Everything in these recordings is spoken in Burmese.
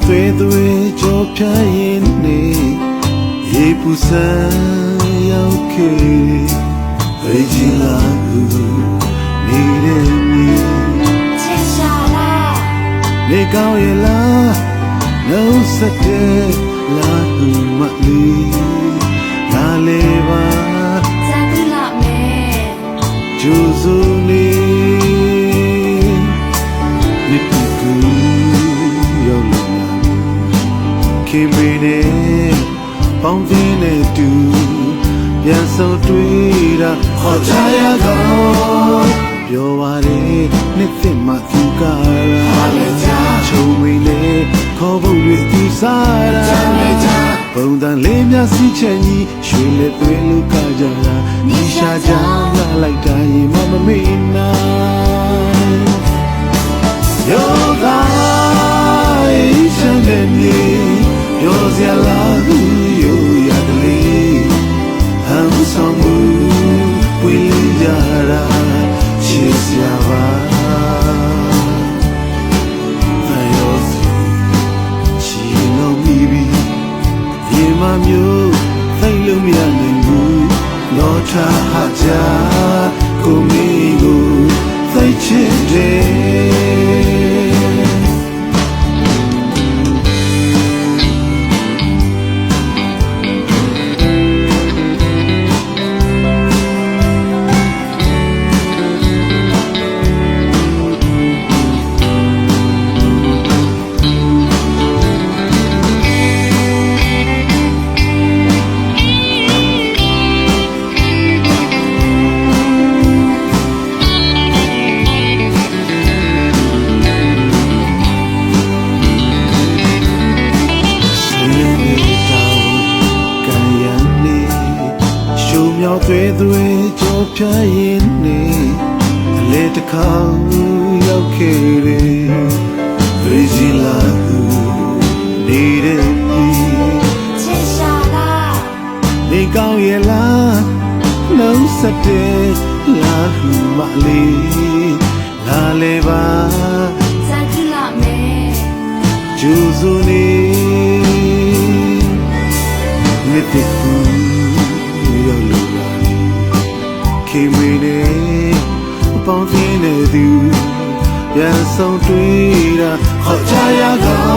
သွေးသွေးကြောဖြတ်ရင်နေရေပူဆန်းရောက်ခဲ့ဘေးကြီးလာကူနေတဲ့မြေချစ်ရှာလားနေကောင်းရဲ့လားနှုတ်ဆက်တဲ့လာကူမလေးလာလေပါဇာတိလာမယ်ကျိုးစိုးနေမြစ်ကူရောက်လာခင်မင်းနဲ့ပေါင်းတင်နဲ့တူပြန်ဆုံးတွေ့တာဟောချရကောပြောပါလေနှစ်သိမှသူကရာချုံမင်းနဲ့ခေါ်ဖို့တွေသူစားတာပုံတန်လေးများစီချင်ကြီးရွှေလက်သွေးလူကကြတာညီရှာကြလာလိုက်တာရင်မမေ့နိုင်ယောဂါရှမ်းတဲ့မြေပြောစရာလားယူရတယ်ဟမ်ဆောင်မှုပွင့်လင်းကြတာချစ်စရာပါအယောစီချီလုံးမိပြီးရေမမျိုးသိလို့မရနိုင်ဘူးလောထားဟာကြကိုမင်းကိုသိချစ်တယ်သွေးသွေးကြောဖြတ်ရင်နေအလေတစ်ခေါက်ရောက်ခဲ့တယ်ဘေးကြီးလာကူနေတဲ့ပြည်ချစ်ရှာလားနေကောင်းရဲ့လားနှုတ်ဆက်တဲ့လာကူမလေးလာလေပါဇာတိလာမယ်ကျူးစုနေမြစ်ကူရောက်လို့ခင်မင်းနဲ့ပေါင်းတင်နေသူပြန်ဆုံးတွေ့တာဟောချရကော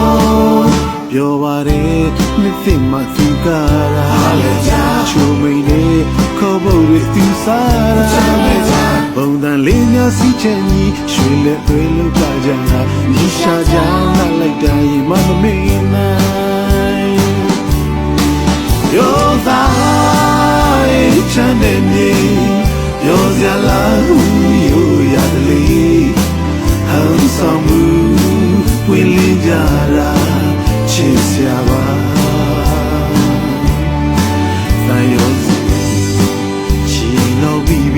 ပြောပါလေနှစ်သိမှသူကရာချိုမင်းနဲ့ခေါ်ဖို့တွေသူစားတာပုံတန်လေးများစီချင်ကြီးရွှေလက်သွေးလောက်ကြကြတာညီရှာကြလာလိုက်တာရင်မမေ့နိုင်ယောသာချမ်းတဲ့မြေပြောစရာလားယူရတယ်ဟန်ဆောင်မှုဝင်လင်းကြတာချစ်စရာပါတိုင်းရောစီချီလို့ပြီး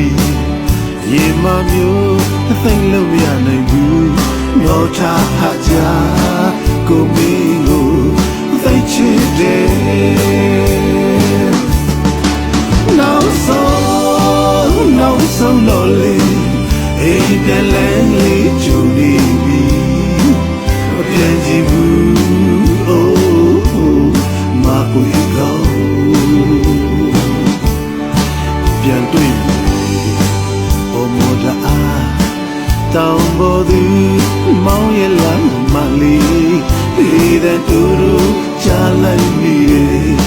ရေမမျိုးသိလို့မရနိုင်ဘူးမျောထားဟာကြကိုမင်းကိုသိချစ်တယ်နောက်ဆုံးလို့လေအိမ်ပြန်လဲလေးကျူနေပြီမပြန်ကြည့်ဘူးအိုးမကူကောပြန်တွေ့အိုမောဒါတောင်ပေါ်သူမောင်ရဲ့လမ်းမလေးဒီတဲ့တူတူချလိုက်မိတယ်